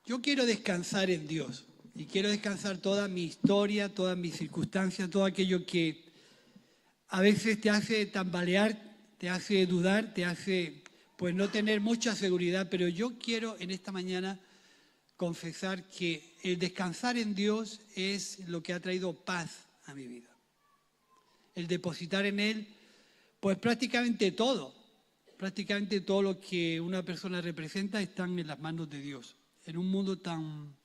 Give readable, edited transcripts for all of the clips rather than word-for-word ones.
Yo quiero descansar en Dios y quiero descansar toda mi historia, todas mis circunstancias, todo aquello que a veces te hace tambalear, te hace dudar, te hace pues no tener mucha seguridad, pero yo quiero en esta mañana confesar que el descansar en Dios es lo que ha traído paz a mi vida. El depositar en Él, pues prácticamente todo lo que una persona representa están en las manos de Dios. En un mundo tan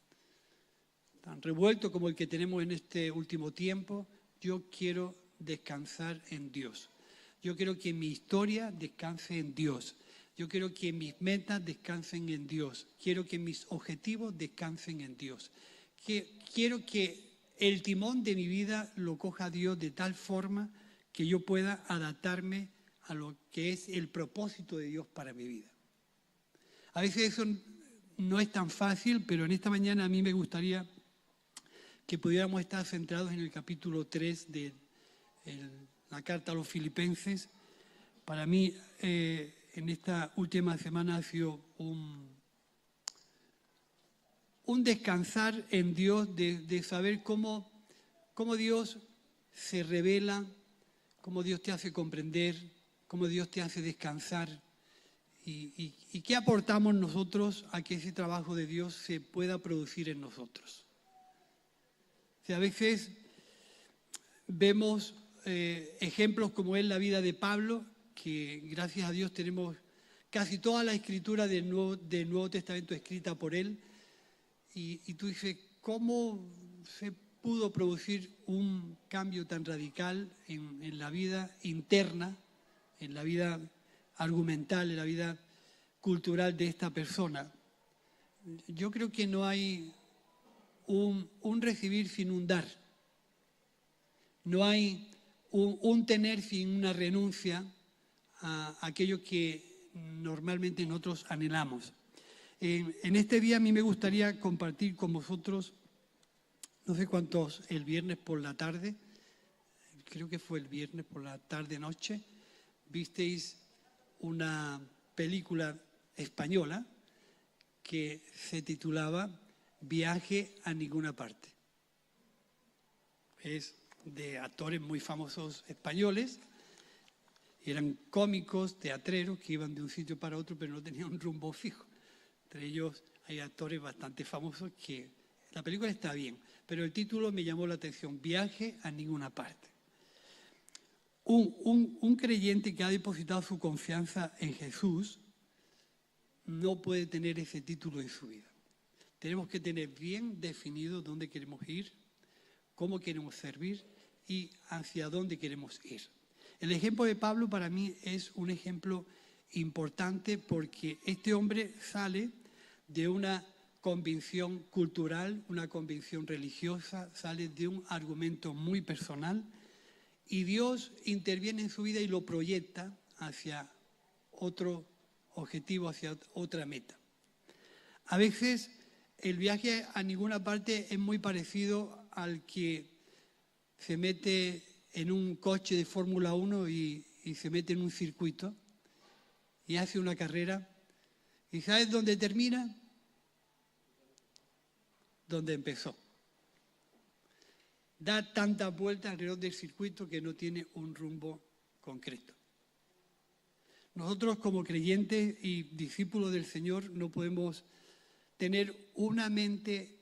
revuelto como el que tenemos en este último tiempo, yo quiero descansar en Dios. Yo quiero que mi historia descanse en Dios. Yo quiero que mis metas descansen en Dios. Quiero que mis objetivos descansen en Dios. Quiero que el timón de mi vida lo coja Dios de tal forma que yo pueda adaptarme a lo que es el propósito de Dios para mi vida. A veces eso no es tan fácil, pero en esta mañana a mí me gustaría que pudiéramos estar centrados en el capítulo 3 de la carta a los Filipenses. Para mí, en esta última semana ha sido un descansar en Dios, de saber cómo Dios se revela, cómo Dios te hace comprender, cómo Dios te hace descansar y qué aportamos nosotros a que ese trabajo de Dios se pueda producir en nosotros. O sea, a veces vemos ejemplos como es la vida de Pablo, que gracias a Dios tenemos casi toda la escritura del Nuevo Testamento escrita por él, y tú dices, ¿cómo se pudo producir un cambio tan radical en la vida interna, en la vida argumental, en la vida cultural de esta persona? Yo creo que no hay un recibir sin un dar. No hay un tener sin una renuncia a aquello que normalmente nosotros anhelamos. En este día a mí me gustaría compartir con vosotros, no sé cuántos, el viernes por la tarde, creo que fue el viernes por la tarde-noche, visteis una película española que se titulaba Viaje a ninguna parte. Es de actores muy famosos españoles, eran cómicos, teatreros que iban de un sitio para otro pero no tenían un rumbo fijo. Entre ellos hay actores bastante famosos que la película está bien, pero el título me llamó la atención, Viaje a ninguna parte. Un creyente que ha depositado su confianza en Jesús no puede tener ese título en su vida. Tenemos que tener bien definido dónde queremos ir, cómo queremos servir y hacia dónde queremos ir. El ejemplo de Pablo para mí es un ejemplo importante porque este hombre sale de una convicción cultural, una convicción religiosa, sale de un argumento muy personal y Dios interviene en su vida y lo proyecta hacia otro objetivo, hacia otra meta. A veces el viaje a ninguna parte es muy parecido al que se mete en un coche de Fórmula 1 y se mete en un circuito y hace una carrera. ¿Y sabes dónde termina? Donde empezó. Da tantas vueltas alrededor del circuito que no tiene un rumbo concreto. Nosotros como creyentes y discípulos del Señor no podemos tener una mente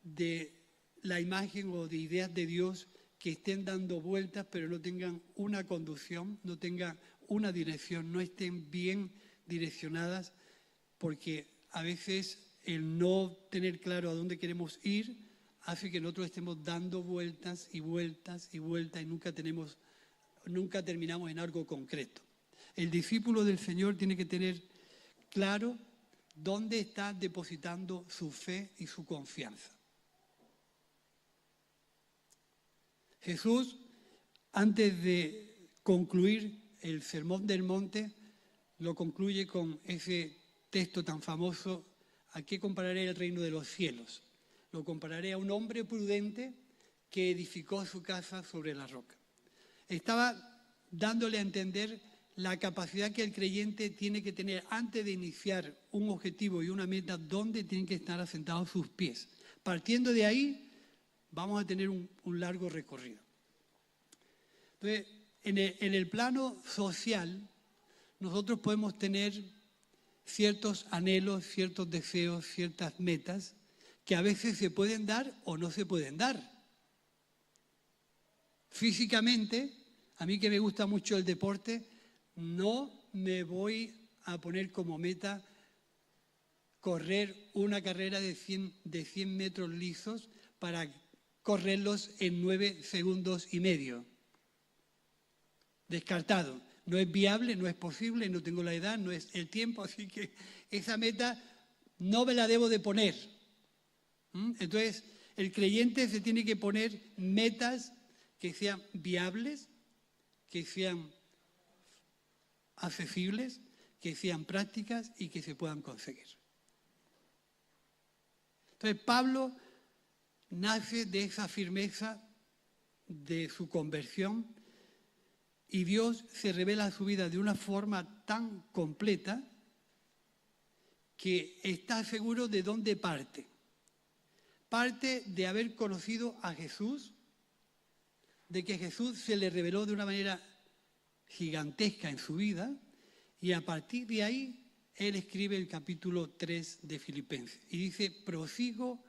de la imagen o de ideas de Dios que estén dando vueltas pero no tengan una conducción, no tengan una dirección, no estén bien direccionadas, porque a veces el no tener claro a dónde queremos ir hace que nosotros estemos dando vueltas y vueltas y vueltas y nunca terminamos en algo concreto. El discípulo del Señor tiene que tener claro dónde está depositando su fe y su confianza. Jesús, antes de concluir el Sermón del Monte, lo concluye con ese texto tan famoso: ¿a qué compararé el reino de los cielos? Lo compararé a un hombre prudente que edificó su casa sobre la roca. Estaba dándole a entender la capacidad que el creyente tiene que tener antes de iniciar un objetivo y una meta, donde tienen que estar asentados sus pies. Partiendo de ahí, vamos a tener un largo recorrido. Entonces, en el plano social, nosotros podemos tener ciertos anhelos, ciertos deseos, ciertas metas, que a veces se pueden dar o no se pueden dar. Físicamente, a mí que me gusta mucho el deporte, no me voy a poner como meta correr una carrera de 100 metros lisos para correrlos en 9 segundos y medio. Descartado. No es viable, no es posible, no tengo la edad, no es el tiempo, así que esa meta no me la debo de poner. Entonces, el creyente se tiene que poner metas que sean viables, que sean accesibles, que sean prácticas y que se puedan conseguir. Entonces, Pablo nace de esa firmeza de su conversión y Dios se revela a su vida de una forma tan completa que está seguro de dónde parte. Parte de haber conocido a Jesús, de que Jesús se le reveló de una manera gigantesca en su vida, y a partir de ahí él escribe el capítulo 3 de Filipenses y dice: prosigo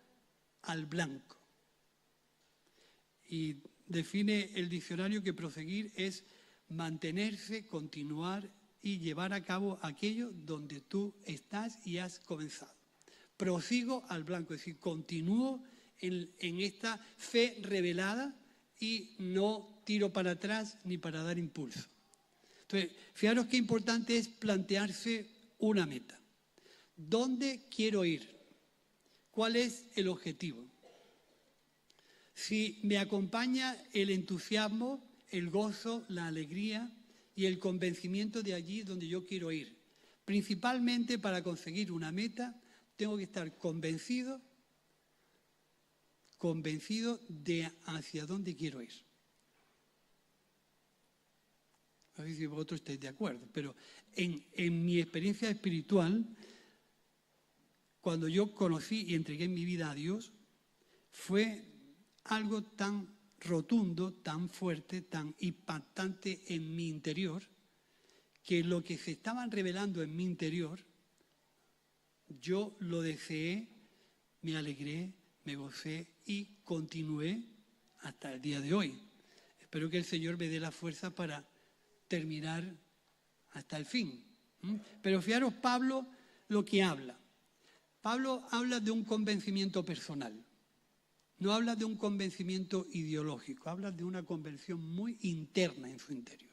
al blanco. Y define el diccionario que proseguir es mantenerse, continuar y llevar a cabo aquello donde tú estás y has comenzado. Prosigo al blanco, es decir, continúo en esta fe revelada y no tiro para atrás ni para dar impulso. Entonces, fijaros qué importante es plantearse una meta. ¿Dónde quiero ir? ¿Cuál es el objetivo? Si me acompaña el entusiasmo, el gozo, la alegría y el convencimiento de allí donde yo quiero ir. Principalmente para conseguir una meta, tengo que estar convencido de hacia dónde quiero ir. No sé si vosotros estáis de acuerdo, pero en mi experiencia espiritual, cuando yo conocí y entregué mi vida a Dios, fue algo tan rotundo, tan fuerte, tan impactante en mi interior, que lo que se estaban revelando en mi interior, yo lo deseé, me alegré, me gocé y continué hasta el día de hoy. Espero que el Señor me dé la fuerza para terminar hasta el fin. Pero fijaros Pablo lo que habla. Pablo habla de un convencimiento personal. No habla de un convencimiento ideológico, habla de una convención muy interna en su interior.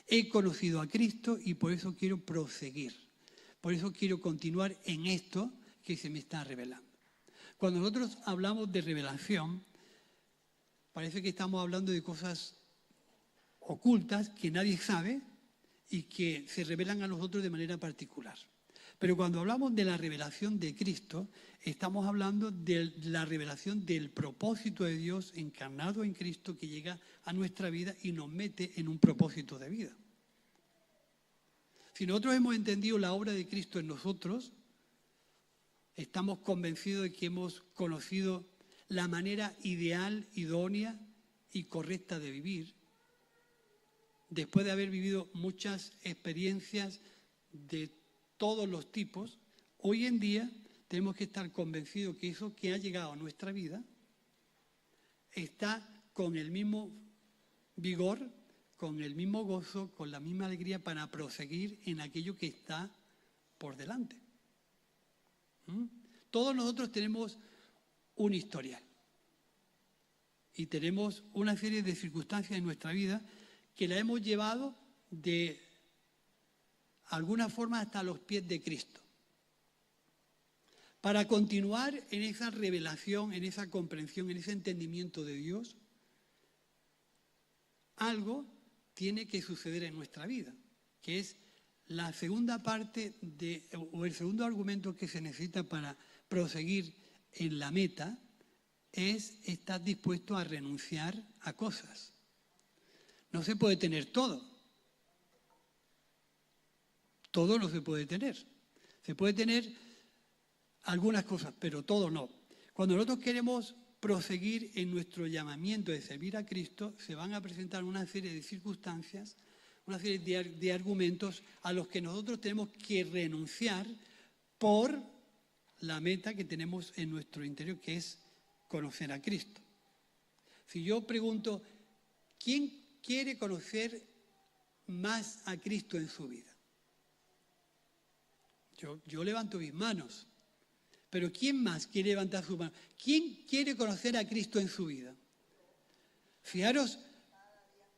He conocido a Cristo y por eso quiero proseguir. Por eso quiero continuar en esto que se me está revelando. Cuando nosotros hablamos de revelación, parece que estamos hablando de cosas ocultas que nadie sabe y que se revelan a nosotros de manera particular. Pero cuando hablamos de la revelación de Cristo, estamos hablando de la revelación del propósito de Dios encarnado en Cristo que llega a nuestra vida y nos mete en un propósito de vida. Si nosotros hemos entendido la obra de Cristo en nosotros, estamos convencidos de que hemos conocido la manera ideal, idónea y correcta de vivir, después de haber vivido muchas experiencias de todos los tipos. Hoy en día tenemos que estar convencidos que eso que ha llegado a nuestra vida está con el mismo vigor, con el mismo gozo, con la misma alegría para proseguir en aquello que está por delante. Todos nosotros tenemos un historial y tenemos una serie de circunstancias en nuestra vida que la hemos llevado de alguna forma hasta los pies de Cristo. Para continuar en esa revelación, en esa comprensión, en ese entendimiento de Dios, algo tiene que suceder en nuestra vida, que es la segunda parte o el segundo argumento que se necesita para proseguir en la meta, es estar dispuesto a renunciar a cosas. No se puede tener todo. Todo no se puede tener. Se puede tener algunas cosas, pero todo no. Cuando nosotros queremos proseguir en nuestro llamamiento de servir a Cristo, se van a presentar una serie de circunstancias, una serie de argumentos a los que nosotros tenemos que renunciar por la meta que tenemos en nuestro interior, que es conocer a Cristo. Si yo pregunto, ¿quién quiere conocer más a Cristo en su vida? Yo levanto mis manos, pero ¿quién más quiere levantar sus manos? ¿Quién quiere conocer a Cristo en su vida? Fijaros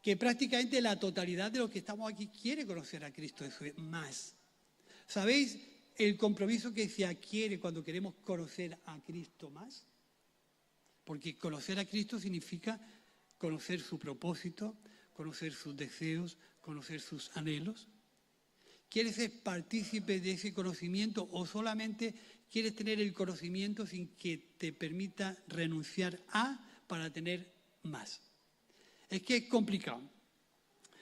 que prácticamente la totalidad de los que estamos aquí quiere conocer a Cristo en su vida, más. ¿Sabéis el compromiso que se adquiere cuando queremos conocer a Cristo más? Porque conocer a Cristo significa conocer su propósito, conocer sus deseos, conocer sus anhelos. ¿Quieres ser partícipe de ese conocimiento o solamente quieres tener el conocimiento sin que te permita renunciar a para tener más? Es que es complicado.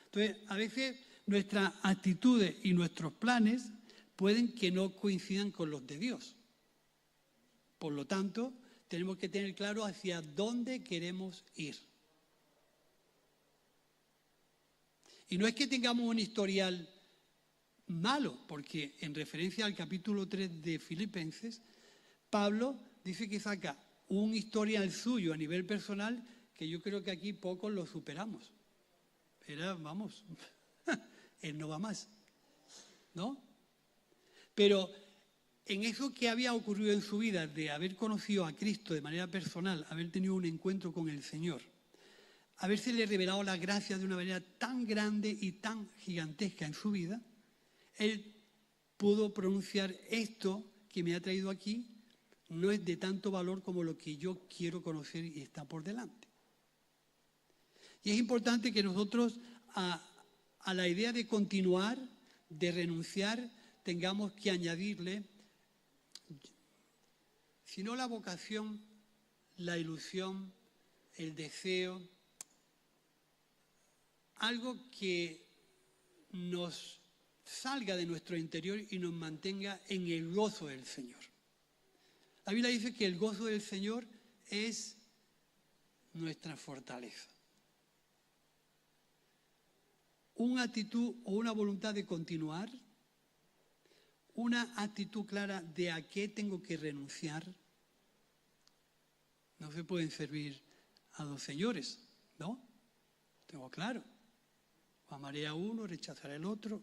Entonces, a veces nuestras actitudes y nuestros planes pueden que no coincidan con los de Dios. Por lo tanto, tenemos que tener claro hacia dónde queremos ir. Y no es que tengamos un historial malo, porque en referencia al capítulo 3 de Filipenses, Pablo dice que saca un historial suyo a nivel personal que yo creo que aquí pocos lo superamos. Era, vamos, él no va más, ¿no? Pero en eso que había ocurrido en su vida, de haber conocido a Cristo de manera personal, haber tenido un encuentro con el Señor, habérsele revelado la gracia de una manera tan grande y tan gigantesca en su vida, él pudo pronunciar: esto que me ha traído aquí no es de tanto valor como lo que yo quiero conocer y está por delante. Y es importante que nosotros a la idea de continuar, de renunciar, tengamos que añadirle, si no la vocación, la ilusión, el deseo, algo que nos salga de nuestro interior y nos mantenga en el gozo del Señor. La Biblia dice que el gozo del Señor es nuestra fortaleza. Una actitud o una voluntad de continuar, una actitud clara de a qué tengo que renunciar. No se pueden servir a dos señores, ¿no? Tengo claro. Amaré a uno, rechazaré al otro.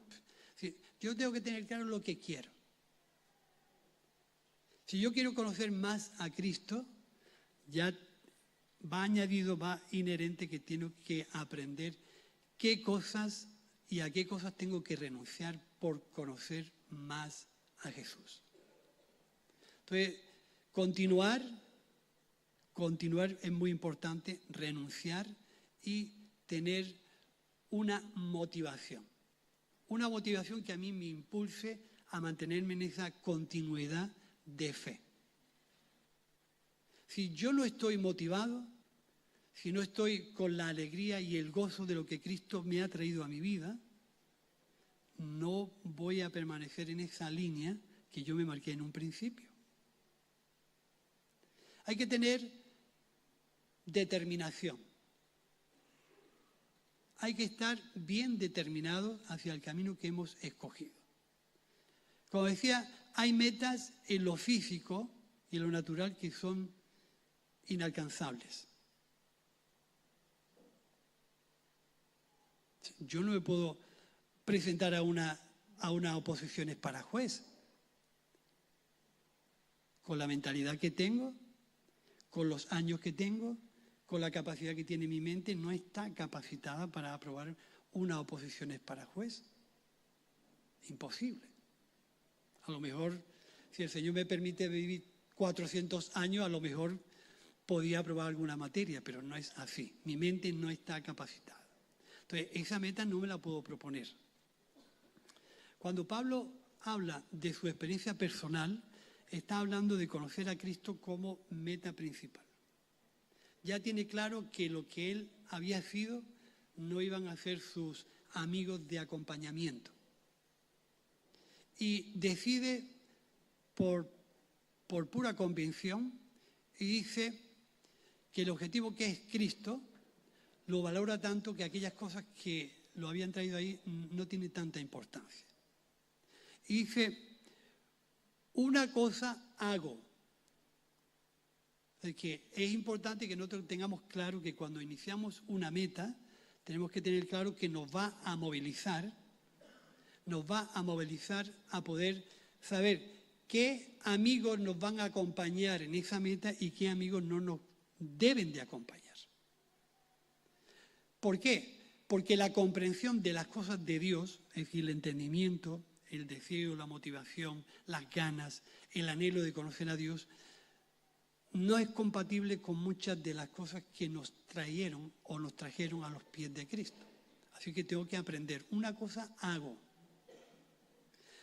Sí, yo tengo que tener claro lo que quiero. Si yo quiero conocer más a Cristo, ya va añadido, va inherente que tengo que aprender qué cosas y a qué cosas tengo que renunciar por conocer más a Jesús. Entonces, continuar es muy importante, renunciar y tener una motivación que a mí me impulse a mantenerme en esa continuidad de fe. Si yo no estoy motivado, si no estoy con la alegría y el gozo de lo que Cristo me ha traído a mi vida, no voy a permanecer en esa línea que yo me marqué en un principio. Hay que tener determinación. Hay que estar bien determinados hacia el camino que hemos escogido. Como decía, hay metas en lo físico y en lo natural que son inalcanzables. Yo no me puedo presentar a unas oposiciones para juez. Con la mentalidad que tengo, con los años que tengo, con la capacidad que tiene mi mente, no está capacitada para aprobar unas oposiciones para juez. Imposible. A lo mejor, si el Señor me permite vivir 400 años, a lo mejor podía aprobar alguna materia, pero no es así. Mi mente no está capacitada. Entonces, esa meta no me la puedo proponer. Cuando Pablo habla de su experiencia personal, está hablando de conocer a Cristo como meta principal. Ya tiene claro que lo que él había sido no iban a ser sus amigos de acompañamiento. y decide por pura convicción y dice que el objetivo que es Cristo lo valora tanto que aquellas cosas que lo habían traído ahí no tienen tanta importancia. Y dice, una cosa hago. Es que es importante que nosotros tengamos claro que cuando iniciamos una meta, tenemos que tener claro que nos va a movilizar a poder saber qué amigos nos van a acompañar en esa meta y qué amigos no nos deben de acompañar. ¿Por qué? Porque la comprensión de las cosas de Dios, es decir, el entendimiento, el deseo, la motivación, las ganas, el anhelo de conocer a Dios, no es compatible con muchas de las cosas que nos trajeron a los pies de Cristo. Así que tengo que aprender. Una cosa hago.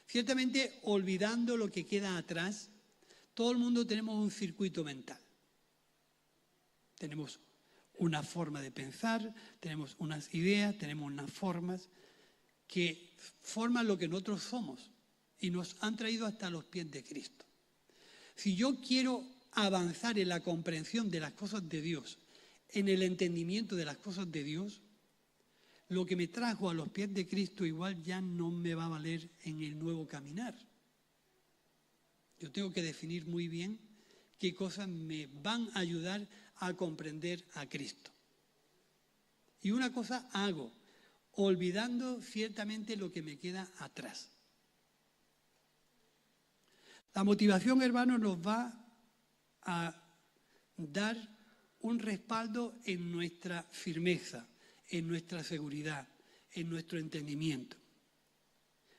Ciertamente, olvidando lo que queda atrás, todo el mundo tenemos un circuito mental. Tenemos una forma de pensar, tenemos unas ideas, tenemos unas formas que forman lo que nosotros somos y nos han traído hasta los pies de Cristo. Si yo quiero avanzar en la comprensión de las cosas de Dios, en el entendimiento de las cosas de Dios, lo que me trajo a los pies de Cristo igual ya no me va a valer en el nuevo caminar. Yo tengo que definir muy bien qué cosas me van a ayudar a comprender a Cristo. Y una cosa hago, olvidando ciertamente lo que me queda atrás. La motivación, hermanos, nos va a dar un respaldo en nuestra firmeza, en nuestra seguridad, en nuestro entendimiento.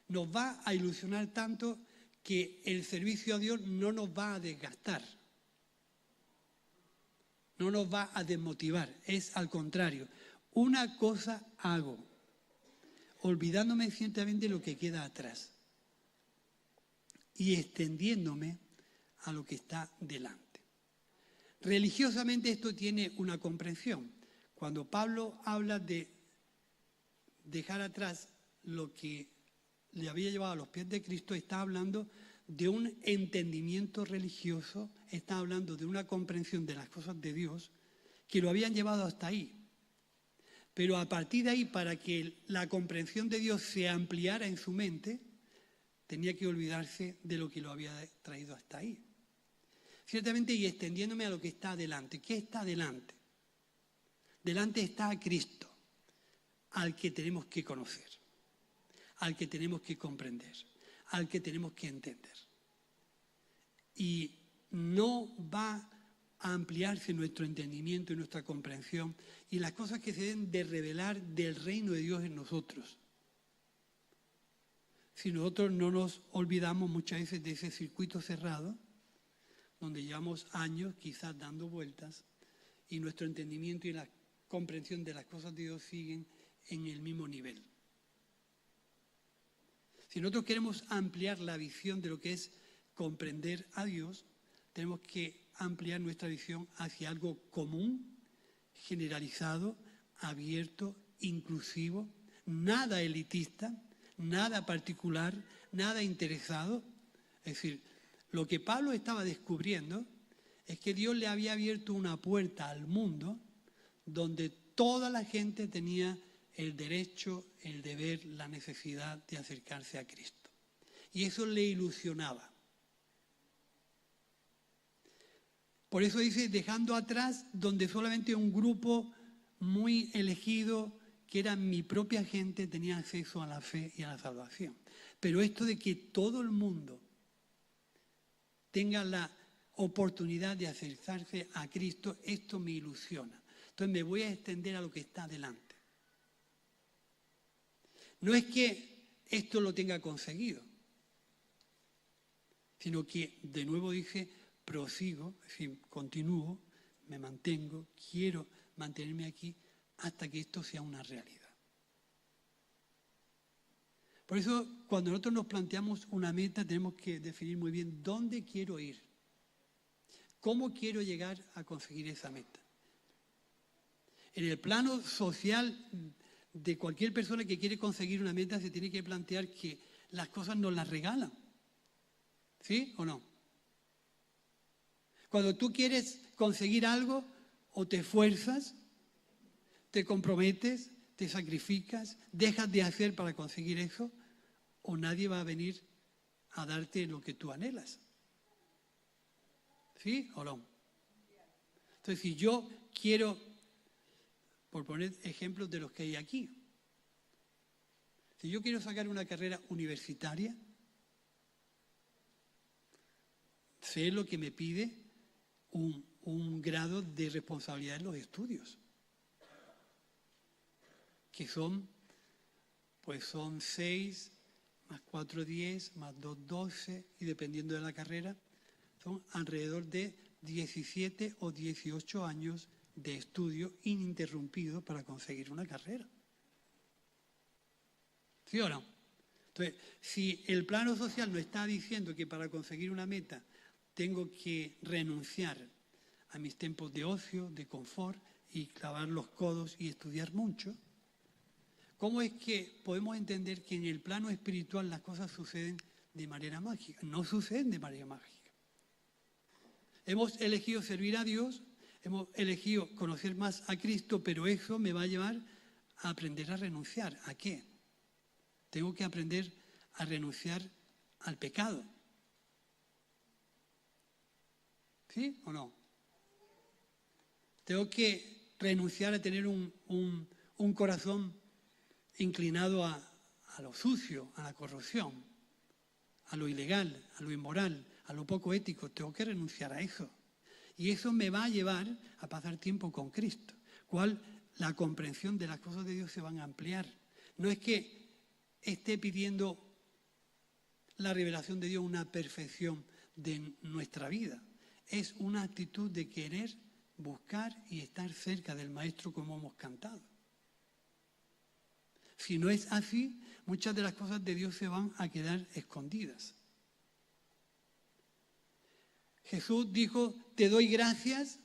Nos va a ilusionar tanto que el servicio a Dios no nos va a desgastar, no nos va a desmotivar, es al contrario. Una cosa hago, olvidándome ciertamente lo que queda atrás y extendiéndome a lo que está delante. Religiosamente esto tiene una comprensión. Cuando Pablo habla de dejar atrás lo que le había llevado a los pies de Cristo, está hablando de un entendimiento religioso, está hablando de una comprensión de las cosas de Dios que lo habían llevado hasta ahí. Pero a partir de ahí, para que la comprensión de Dios se ampliara en su mente, tenía que olvidarse de lo que lo había traído hasta ahí. Ciertamente, y extendiéndome a lo que está adelante. ¿Qué está adelante? Delante está a Cristo, al que tenemos que conocer, al que tenemos que comprender, al que tenemos que entender. Y no va a ampliarse nuestro entendimiento y nuestra comprensión y las cosas que se deben de revelar del reino de Dios en nosotros. Si nosotros no nos olvidamos muchas veces de ese circuito cerrado, donde llevamos años quizás dando vueltas y nuestro entendimiento y la comprensión de las cosas de Dios siguen en el mismo nivel. Si nosotros queremos ampliar la visión de lo que es comprender a Dios, tenemos que ampliar nuestra visión hacia algo común, generalizado, abierto, inclusivo, nada elitista, nada particular, nada interesado. Es decir, lo que Pablo estaba descubriendo es que Dios le había abierto una puerta al mundo donde toda la gente tenía el derecho, el deber, la necesidad de acercarse a Cristo. Y eso le ilusionaba. Por eso dice, dejando atrás donde solamente un grupo muy elegido, que era mi propia gente, tenía acceso a la fe y a la salvación. Pero esto de que todo el mundo tenga la oportunidad de acercarse a Cristo, esto me ilusiona. Entonces me voy a extender a lo que está delante. No es que esto lo tenga conseguido, sino que, de nuevo dije, prosigo, es decir, continúo, me mantengo, quiero mantenerme aquí hasta que esto sea una realidad. Por eso, cuando nosotros nos planteamos una meta, tenemos que definir muy bien dónde quiero ir, cómo quiero llegar a conseguir esa meta. En el plano social de cualquier persona que quiere conseguir una meta, se tiene que plantear que las cosas nos las regalan. ¿Sí o no? Cuando tú quieres conseguir algo, o te esfuerzas, te comprometes, te sacrificas, dejas de hacer para conseguir eso, o nadie va a venir a darte lo que tú anhelas. ¿Sí o no? Entonces, si yo quiero, por poner ejemplos de los que hay aquí, si yo quiero sacar una carrera universitaria, sé lo que me pide un grado de responsabilidad en los estudios, que son 6 más 4, 10, más 2, 12, y dependiendo de la carrera, son alrededor de 17 o 18 años de estudio ininterrumpido para conseguir una carrera. ¿Sí o no? Entonces, si el plano social nos está diciendo que para conseguir una meta tengo que renunciar a mis tiempos de ocio, de confort, y clavar los codos y estudiar mucho, ¿cómo es que podemos entender que en el plano espiritual las cosas suceden de manera mágica? No suceden de manera mágica. Hemos elegido servir a Dios, hemos elegido conocer más a Cristo, pero eso me va a llevar a aprender a renunciar. ¿A qué? Tengo que aprender a renunciar al pecado. ¿Sí o no? Tengo que renunciar a tener un corazón inclinado a lo sucio, a la corrupción, a lo ilegal, a lo inmoral, a lo poco ético. Tengo que renunciar a eso. Y eso me va a llevar a pasar tiempo con Cristo, cual la comprensión de las cosas de Dios se van a ampliar. No es que esté pidiendo la revelación de Dios una perfección de nuestra vida. Es una actitud de querer buscar y estar cerca del Maestro como hemos cantado. Si no es así, muchas de las cosas de Dios se van a quedar escondidas. Jesús dijo, te doy gracias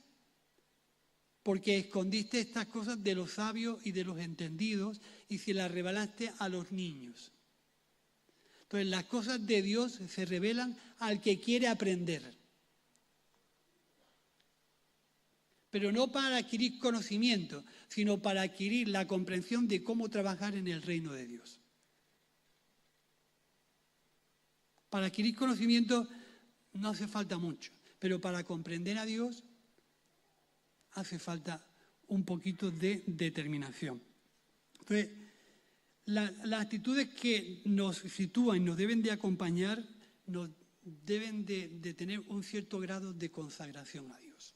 porque escondiste estas cosas de los sabios y de los entendidos y se las revelaste a los niños. Entonces, las cosas de Dios se revelan al que quiere aprender. Pero no para adquirir conocimiento, sino para adquirir la comprensión de cómo trabajar en el reino de Dios. Para adquirir conocimiento no hace falta mucho, pero para comprender a Dios hace falta un poquito de determinación. Entonces, las actitudes que nos sitúan y nos deben de acompañar, nos deben de tener un cierto grado de consagración a Dios.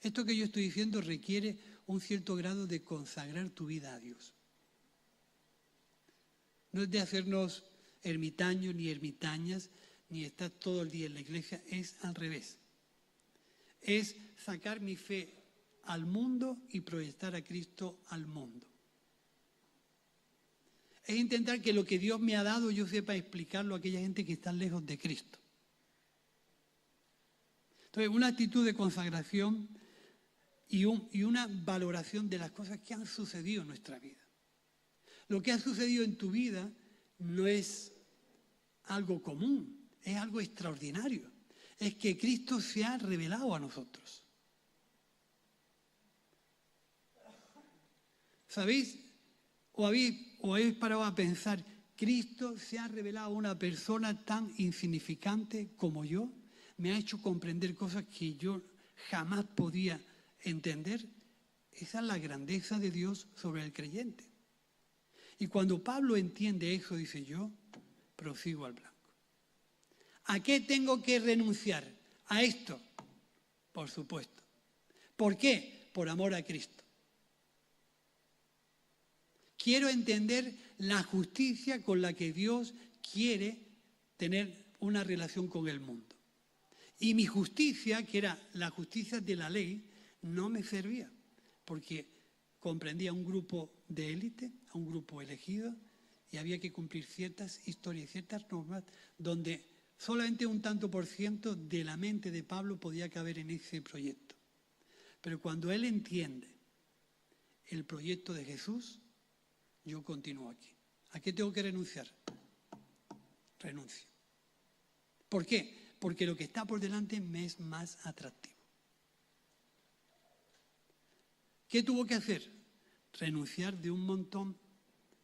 Esto que yo estoy diciendo requiere un cierto grado de consagrar tu vida a Dios. No es de hacernos ermitaños ni ermitañas, ni estar todo el día en la iglesia, es al revés. Es sacar mi fe al mundo y proyectar a Cristo al mundo. Es intentar que lo que Dios me ha dado yo sepa explicarlo a aquella gente que está lejos de Cristo. Entonces, una actitud de consagración y una valoración de las cosas que han sucedido en nuestra vida. Lo que ha sucedido en tu vida no es algo común, es algo extraordinario. Es que Cristo se ha revelado a nosotros. ¿Sabéis? ¿O habéis parado a pensar, Cristo se ha revelado a una persona tan insignificante como yo? Me ha hecho comprender cosas que yo jamás podía entender. Esa es la grandeza de Dios sobre el creyente. Y cuando Pablo entiende eso, dice, yo prosigo al blanco. ¿A qué tengo que renunciar? A esto, por supuesto. ¿Por qué? Por amor a Cristo. Quiero entender la justicia con la que Dios quiere tener una relación con el mundo. Y mi justicia, que era la justicia de la ley, no me servía, porque comprendía un grupo de élite, a un grupo elegido, y había que cumplir ciertas historias, ciertas normas, donde solamente un tanto por ciento de la mente de Pablo podía caber en ese proyecto. Pero cuando él entiende el proyecto de Jesús, yo continúo aquí. ¿A qué tengo que renunciar? Renuncio. ¿Por qué? Porque lo que está por delante me es más atractivo. ¿Qué tuvo que hacer? Renunciar de un montón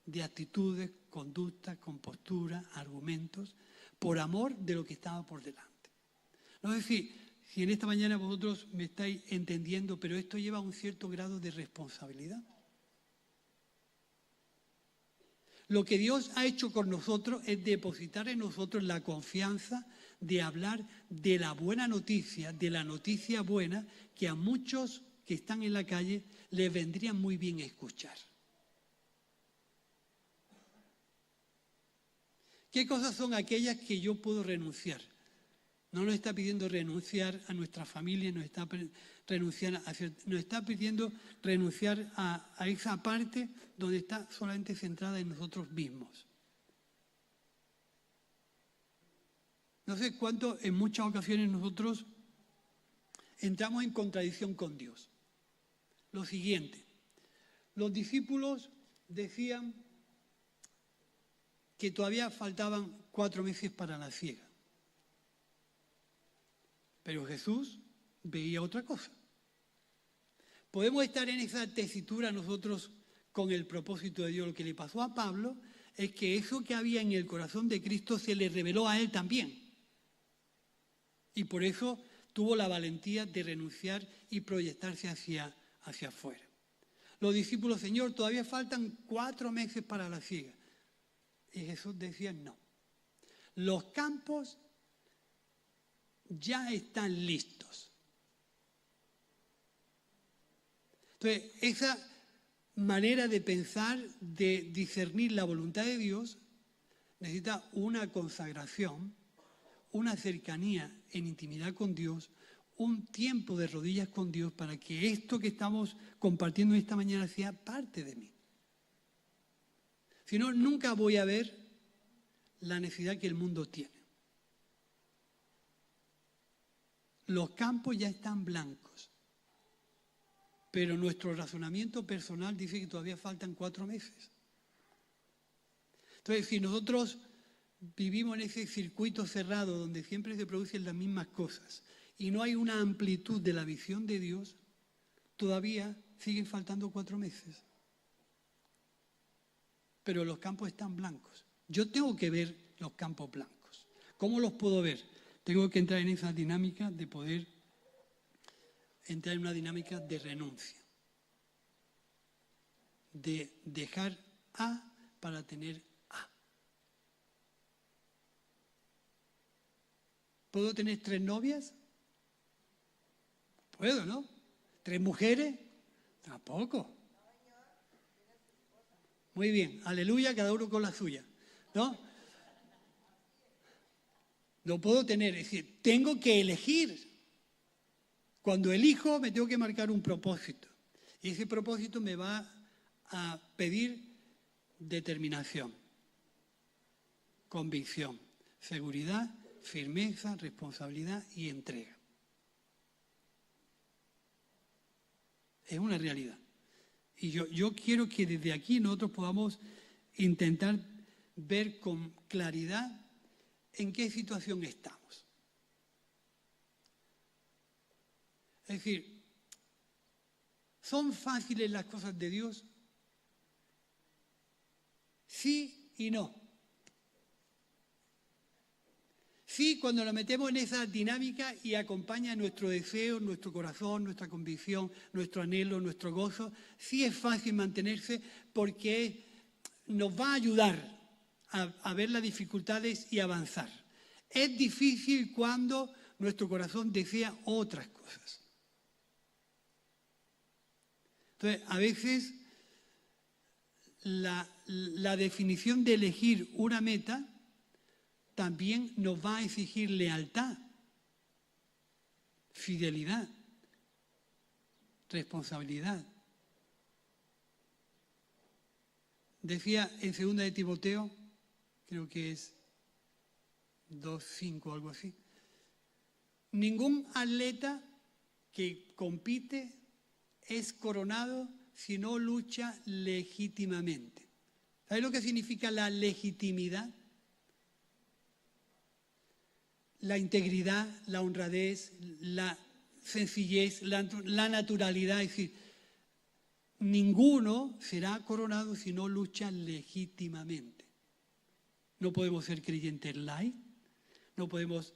de actitudes, conductas, composturas, argumentos, por amor de lo que estaba por delante. No es decir, si en esta mañana vosotros me estáis entendiendo, pero esto lleva un cierto grado de responsabilidad. Lo que Dios ha hecho con nosotros es depositar en nosotros la confianza de hablar de la buena noticia, de la noticia buena, que a muchos que están en la calle les vendría muy bien escuchar. ¿Qué cosas son aquellas que yo puedo renunciar? No nos está pidiendo renunciar a nuestra familia, nos está pidiendo renunciar a esa parte donde está solamente centrada en nosotros mismos. No sé cuánto en muchas ocasiones nosotros entramos en contradicción con Dios. Lo siguiente, los discípulos decían que todavía faltaban 4 meses para la siega. Pero Jesús veía otra cosa. Podemos estar en esa tesitura nosotros con el propósito de Dios. Lo que le pasó a Pablo es que eso que había en el corazón de Cristo se le reveló a él también. Y por eso tuvo la valentía de renunciar y proyectarse hacia afuera. Los discípulos, Señor, todavía faltan 4 meses para la siega. Y Jesús decía, no. Los campos ya están listos. Entonces, esa manera de pensar, de discernir la voluntad de Dios, necesita una consagración, una cercanía en intimidad con Dios, un tiempo de rodillas con Dios para que esto que estamos compartiendo esta mañana sea parte de mí. Si no, nunca voy a ver la necesidad que el mundo tiene. Los campos ya están blancos, pero nuestro razonamiento personal dice que todavía faltan 4 meses. Entonces, si nosotros vivimos en ese circuito cerrado donde siempre se producen las mismas cosas y no hay una amplitud de la visión de Dios, todavía siguen faltando 4 meses. Pero los campos están blancos. Yo tengo que ver los campos blancos. ¿Cómo los puedo ver? Tengo que entrar en esa dinámica de poder entrar en una dinámica de renuncia. De dejar A para tener A. ¿Puedo tener 3 novias? Puedo, ¿no? 3 mujeres? Tampoco. Muy bien, aleluya, cada uno con la suya, ¿no? Lo puedo tener, es decir, tengo que elegir. Cuando elijo me tengo que marcar un propósito. Y ese propósito me va a pedir determinación, convicción, seguridad, firmeza, responsabilidad y entrega. Es una realidad. Y yo quiero que desde aquí nosotros podamos intentar ver con claridad en qué situación estamos. Es decir, ¿son fáciles las cosas de Dios? Sí y no. Sí, cuando nos metemos en esa dinámica y acompaña nuestro deseo, nuestro corazón, nuestra convicción, nuestro anhelo, nuestro gozo, sí es fácil mantenerse porque nos va a ayudar a ver las dificultades y avanzar. Es difícil cuando nuestro corazón desea otras cosas. Entonces, a veces la definición de elegir una meta también nos va a exigir lealtad, fidelidad, responsabilidad. Decía en 2 de Timoteo, creo que es 2:5 o algo así, ningún atleta que compite es coronado si no lucha legítimamente. ¿Sabéis lo que significa la legitimidad? La integridad, la honradez, la sencillez, la naturalidad. Es decir, ninguno será coronado si no lucha legítimamente. No podemos ser creyentes light, no podemos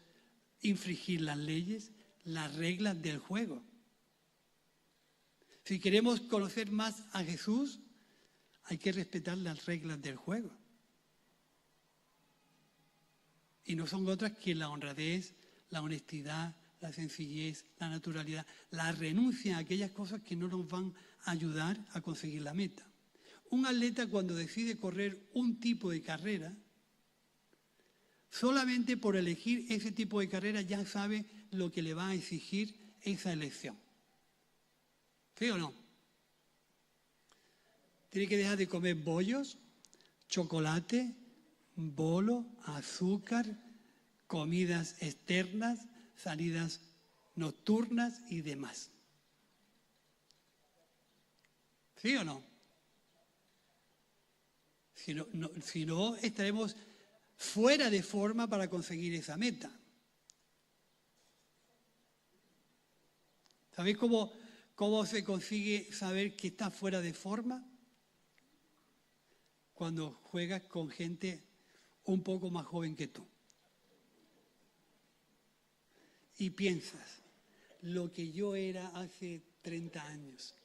infringir las leyes, las reglas del juego. Si queremos conocer más a Jesús, hay que respetar las reglas del juego. Y no son otras que la honradez, la honestidad, la sencillez, la naturalidad, la renuncia a aquellas cosas que no nos van a ayudar a conseguir la meta. Un atleta cuando decide correr un tipo de carrera, solamente por elegir ese tipo de carrera ya sabe lo que le va a exigir esa elección. ¿Sí o no? Tiene que dejar de comer bollos, chocolate, bolo, azúcar, comidas externas, salidas nocturnas y demás. ¿Sí o no? Si no, estaremos fuera de forma para conseguir esa meta. ¿Sabéis cómo se consigue saber que está fuera de forma? Cuando juegas con gente un poco más joven que tú. Y piensas, lo que yo era hace 30 años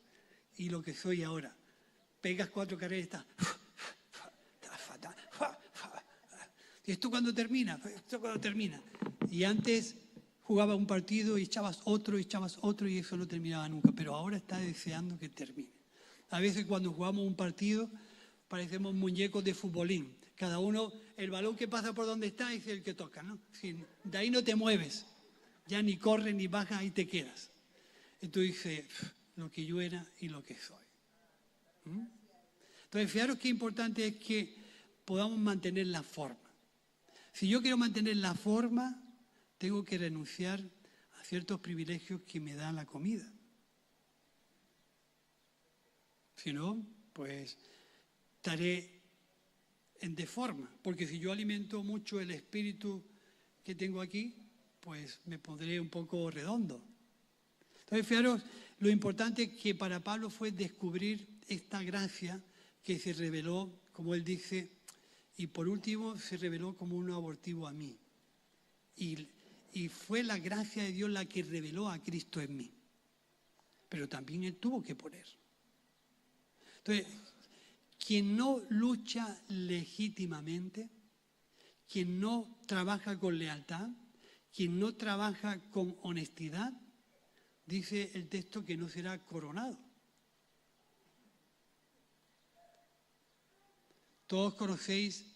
y lo que soy ahora. Pegas 4 carreras y estás fatal. ¿Y esto cuándo termina? Y antes jugabas un partido y echabas otro y eso no terminaba nunca. Pero ahora estás deseando que termine. A veces cuando jugamos un partido parecemos muñecos de futbolín. Cada uno, el balón que pasa por donde está es el que toca, ¿no? De ahí no te mueves. Ya ni corres ni bajas, ahí te quedas. Entonces dices, lo que yo era y lo que soy. Entonces, fijaros qué importante es que podamos mantener la forma. Si yo quiero mantener la forma, tengo que renunciar a ciertos privilegios que me da la comida. Si no, pues estaré en deforma, porque si yo alimento mucho el espíritu que tengo aquí, pues me pondré un poco redondo. Entonces, fijaros, lo importante que para Pablo fue descubrir esta gracia que se reveló, como él dice, y por último se reveló como un abortivo a mí. Y fue la gracia de Dios la que reveló a Cristo en mí. Pero también él tuvo que poner. Entonces, quien no lucha legítimamente, quien no trabaja con lealtad, quien no trabaja con honestidad, dice el texto que no será coronado. Todos conocéis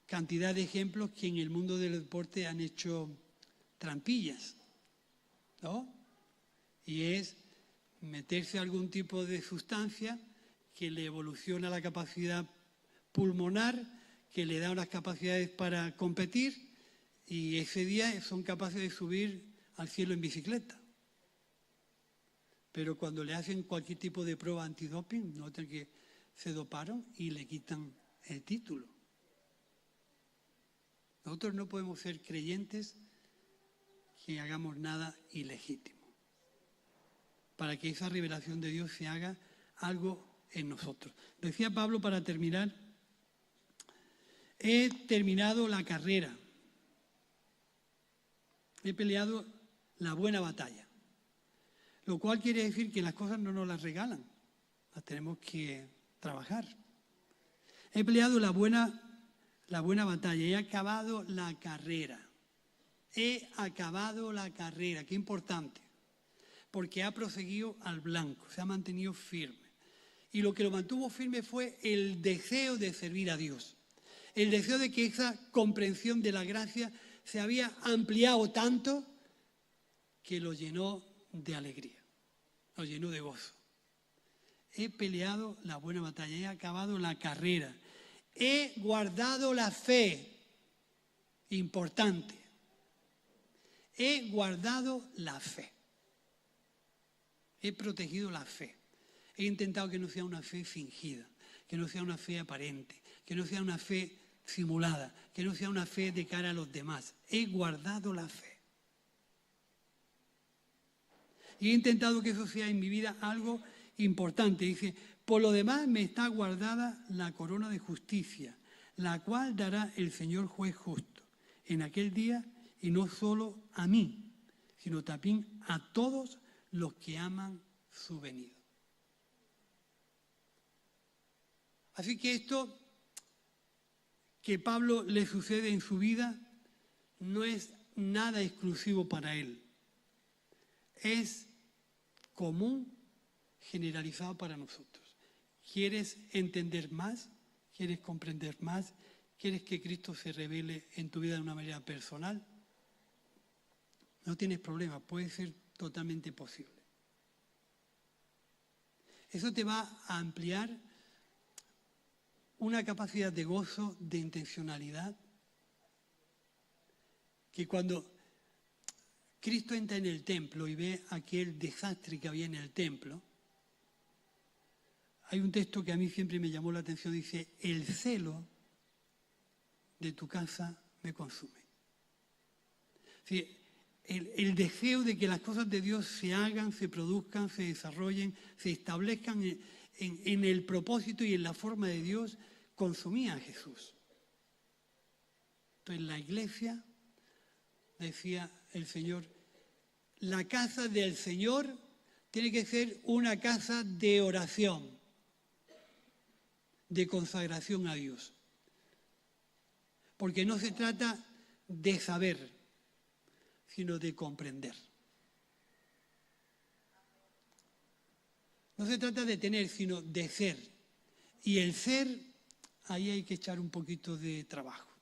cantidad de ejemplos que en el mundo del deporte han hecho trampillas, ¿no? Y es meterse algún tipo de sustancia que le evoluciona la capacidad pulmonar, que le da unas capacidades para competir y ese día son capaces de subir al cielo en bicicleta. Pero cuando le hacen cualquier tipo de prueba antidoping, notan que se doparon y le quitan el título. Nosotros no podemos ser creyentes que hagamos nada ilegítimo. Para que esa revelación de Dios se haga algo en nosotros. Decía Pablo para terminar, he terminado la carrera, he peleado la buena batalla, lo cual quiere decir que las cosas no nos las regalan, las tenemos que trabajar. He peleado la buena batalla, he acabado la carrera, qué importante, porque ha proseguido al blanco, se ha mantenido firme. Y lo que lo mantuvo firme fue el deseo de servir a Dios. El deseo de que esa comprensión de la gracia se había ampliado tanto que lo llenó de alegría, lo llenó de gozo. He peleado la buena batalla, he acabado la carrera, he guardado la fe, importante. He guardado la fe, he protegido la fe. He intentado que no sea una fe fingida, que no sea una fe aparente, que no sea una fe simulada, que no sea una fe de cara a los demás. He guardado la fe. Y he intentado que eso sea en mi vida algo importante. Dice, por lo demás me está guardada la corona de justicia, la cual dará el Señor juez justo en aquel día, y no solo a mí, sino también a todos los que aman su venida. Así que esto que Pablo le sucede en su vida no es nada exclusivo para él. Es común, generalizado para nosotros. ¿Quieres entender más? ¿Quieres comprender más? ¿Quieres que Cristo se revele en tu vida de una manera personal? No tienes problema, puede ser totalmente posible. Eso te va a ampliar una capacidad de gozo, de intencionalidad, que cuando Cristo entra en el templo y ve aquel desastre que había en el templo, hay un texto que a mí siempre me llamó la atención, dice, el celo de tu casa me consume. Sí, el deseo de que las cosas de Dios se hagan, se produzcan, se desarrollen, se establezcan en el propósito y en la forma de Dios, consumía a Jesús. Entonces la iglesia, decía el Señor, la casa del Señor tiene que ser una casa de oración, de consagración a Dios. Porque no se trata de saber, sino de comprender. No se trata de tener, sino de ser. Y el ser, ahí hay que echar un poquito de trabajo.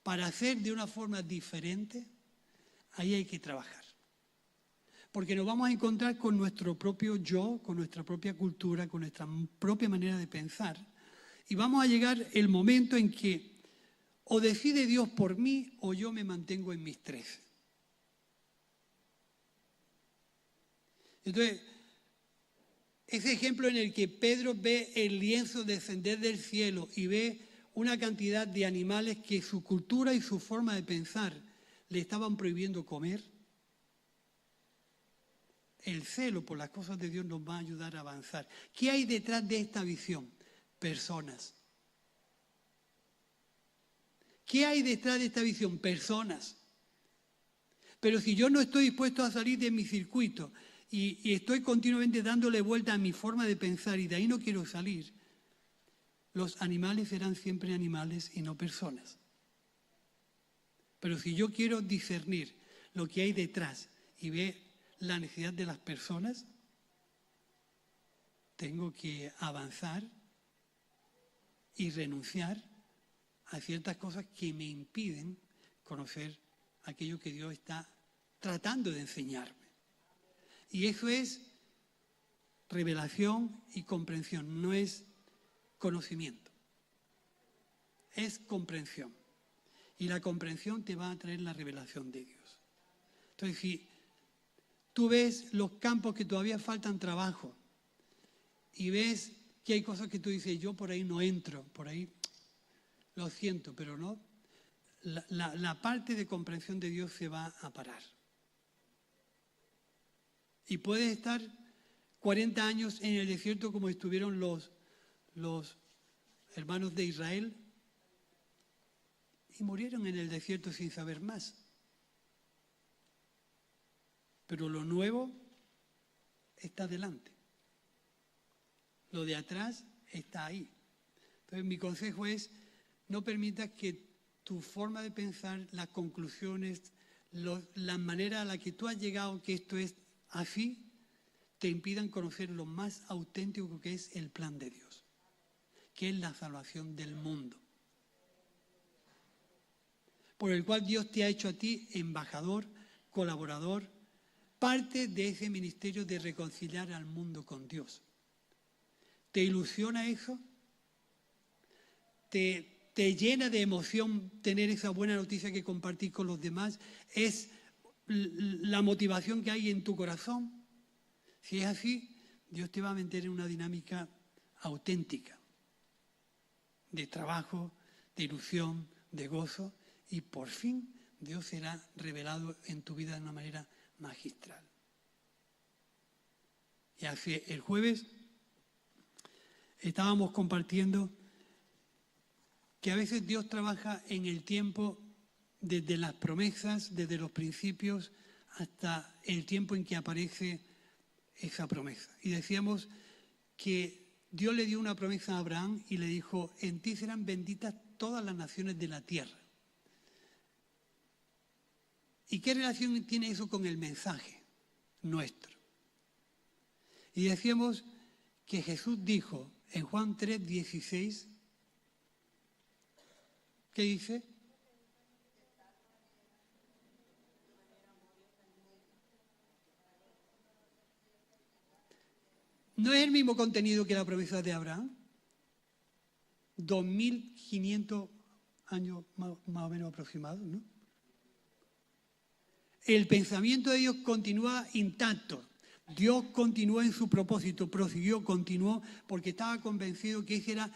Para hacer de una forma diferente, ahí hay que trabajar. Porque nos vamos a encontrar con nuestro propio yo, con nuestra propia cultura, con nuestra propia manera de pensar. Y vamos a llegar el momento en que o decide Dios por mí o yo me mantengo en mis 13. Entonces, ese ejemplo en el que Pedro ve el lienzo descender del cielo y ve una cantidad de animales que su cultura y su forma de pensar le estaban prohibiendo comer, el celo por las cosas de Dios nos va a ayudar a avanzar. ¿Qué hay detrás de esta visión? Personas. ¿Qué hay detrás de esta visión? Personas. Pero si yo no estoy dispuesto a salir de mi circuito y estoy continuamente dándole vuelta a mi forma de pensar y de ahí no quiero salir, los animales serán siempre animales y no personas. Pero si yo quiero discernir lo que hay detrás y ver la necesidad de las personas, tengo que avanzar y renunciar a ciertas cosas que me impiden conocer aquello que Dios está tratando de enseñarme. Y eso es revelación y comprensión, no es conocimiento, es comprensión. Y la comprensión te va a traer la revelación de Dios. Entonces, si tú ves los campos que todavía faltan trabajo y ves que hay cosas que tú dices, yo por ahí no entro, por ahí lo siento, pero no, la parte de comprensión de Dios se va a parar. Y puedes estar 40 años en el desierto como estuvieron los hermanos de Israel y murieron en el desierto sin saber más. Pero lo nuevo está delante. Lo de atrás está ahí. Entonces mi consejo es, no permitas que tu forma de pensar, las conclusiones, la manera a la que tú has llegado, que esto es así, te impidan conocer lo más auténtico que es el plan de Dios, que es la salvación del mundo, por el cual Dios te ha hecho a ti embajador, colaborador, parte de ese ministerio de reconciliar al mundo con Dios. ¿Te ilusiona eso? ¿Te llena de emoción tener esa buena noticia que compartís con los demás? ¿Es la motivación que hay en tu corazón? Si es así, Dios te va a meter en una dinámica auténtica de trabajo, de ilusión, de gozo, y por fin Dios será revelado en tu vida de una manera magistral. Y así, el jueves estábamos compartiendo que a veces Dios trabaja en el tiempo desde las promesas, desde los principios, hasta el tiempo en que aparece esa promesa. Y decíamos que Dios le dio una promesa a Abraham y le dijo: en ti serán benditas todas las naciones de la tierra. ¿Y qué relación tiene eso con el mensaje nuestro? Y decíamos que Jesús dijo en Juan 3:16, ¿qué dice? ¿No es el mismo contenido que la promesa de Abraham? 2500 años más o menos aproximados, ¿no? El pensamiento de Dios continúa intacto. Dios continuó en su propósito, prosiguió, continuó, porque estaba convencido que eso era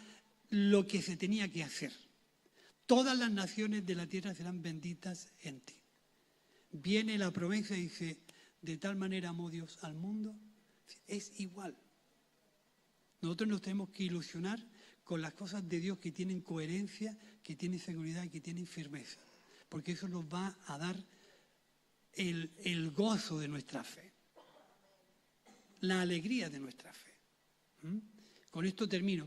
lo que se tenía que hacer. Todas las naciones de la tierra serán benditas en ti. Viene la promesa y dice: de tal manera amó Dios al mundo. Es igual. Nosotros nos tenemos que ilusionar con las cosas de Dios que tienen coherencia, que tienen seguridad y que tienen firmeza, porque eso nos va a dar el gozo de nuestra fe, la alegría de nuestra fe. Con esto termino.